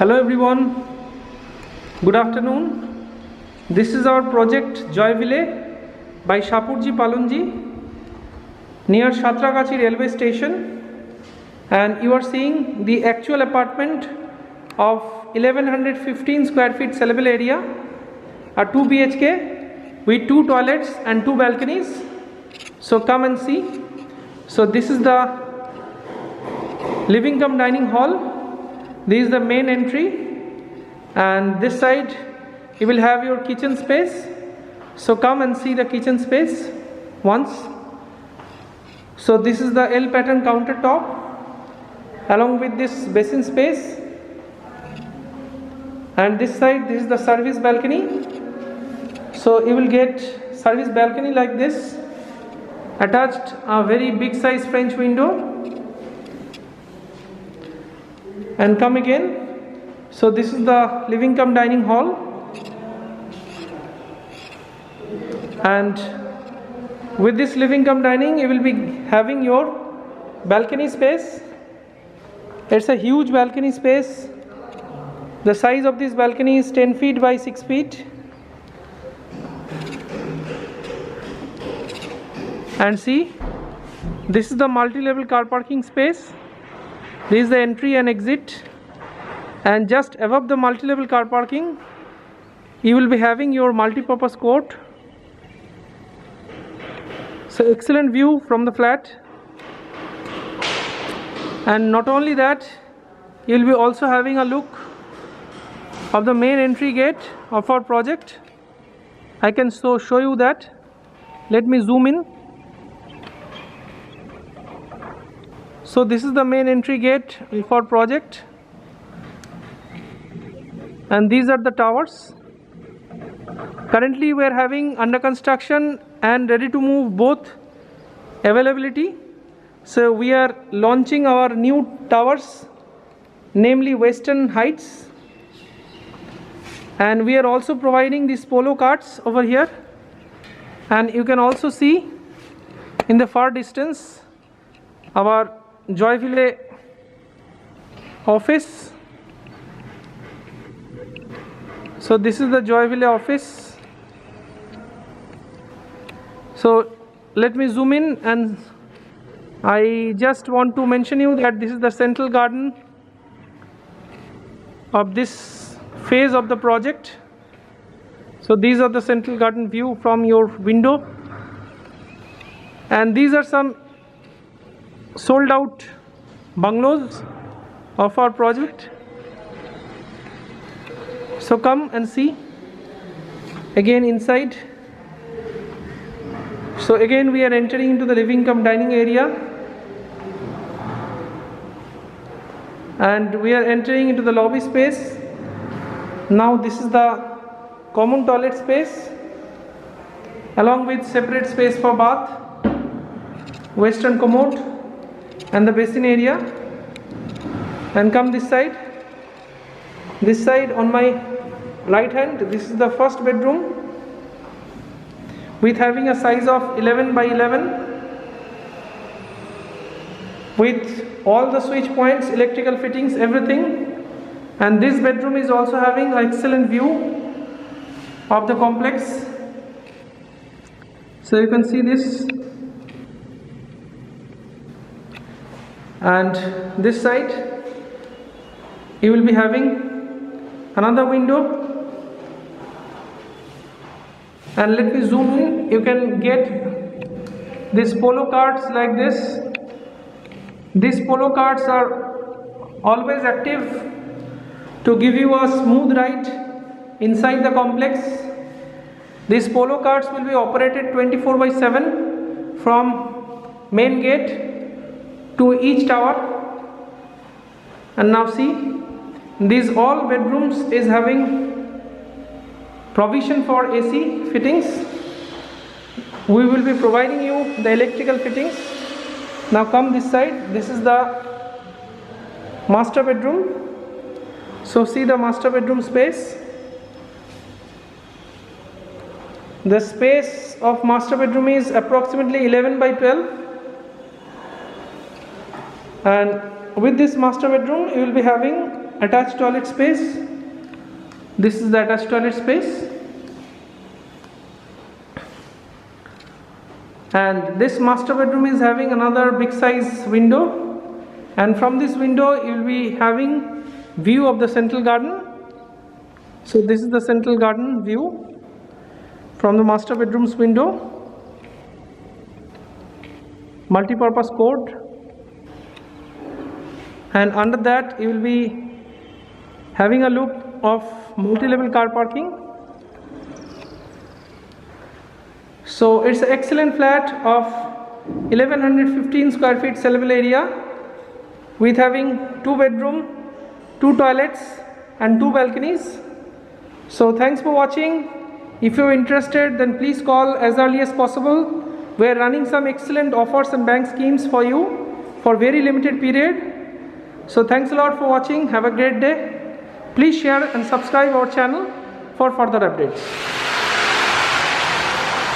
Hello everyone, good afternoon. This is our project Joyville by Shapurji Palunji near Shatragachi railway station, and you are seeing the actual apartment of 1115 square feet sellable area, a 2 BHK with 2 toilets and 2 balconies. So come and see. So this is the living cum dining hall. This is the main entry, and this side you will have your kitchen space. So come and see the kitchen space once. So this is the L pattern countertop along with this basin space, and this side, this is the service balcony. So you will get service balcony like this, attached a very big size French window, and come again. So this is the living cum dining hall, and with this living cum dining you will be having your balcony space. It's a huge balcony space. The size of this balcony is 10 feet by 6 feet, and see, this is the multi-level car parking space. This is the entry and exit, and just above the multi-level car parking you will be having your multi-purpose court. So excellent view from the flat, and not only that, you will be also having a look of the main entry gate of our project. I can show you that. Let me zoom in. So this is the main entry gate for project, and these are the towers. Currently we are having under construction and ready to move both availability. So we are launching our new towers, namely Western Heights, and we are also providing these polo carts over here, and you can also see in the far distance our Joyville office. So this is the Joyville office. So let me zoom in, and I just want to mention you that this is the central garden of this phase of the project. So these are the central garden view from your window, and these are some sold out bungalows of our project. So come and see again inside. So again we are entering into the living cum dining area, and we are entering into the lobby space. Now this is the common toilet space along with separate space for bath, western commode, and the basin area. And come this side. This side on my right hand, this is the first bedroom with having a size of 11 by 11 with all the switch points, electrical fittings, everything. And this bedroom is also having an excellent view of the complex. So you can see this. And this side you will be having another window, and let me zoom in. You can get these polo carts like this. These polo carts are always active to give you a smooth ride inside the complex. These polo carts will be operated 24 by 7 from main gate to each tower. And now see, these all bedrooms is having provision for AC fittings. We will be providing you the electrical fittings. Now come this side. This is the master bedroom. So see the master bedroom space. The space of master bedroom is approximately 11 by 12. And with this master bedroom you will be having attached toilet space. This is the attached toilet space. And this master bedroom is having another big size window, and from this window you will be having view of the central garden. So this is the central garden view from the master bedroom's window. Multi-purpose court, and under that you will be having a look of multi-level car parking. So it's an excellent flat of 1115 square feet sellable area with having 2 bedroom, 2 toilets and 2 balconies. So thanks for watching. If you're interested, then please call as early as possible. We are running some excellent offers and bank schemes for you for very limited period. So thanks a lot for watching. Have a great day. Please share and subscribe our channel for further updates.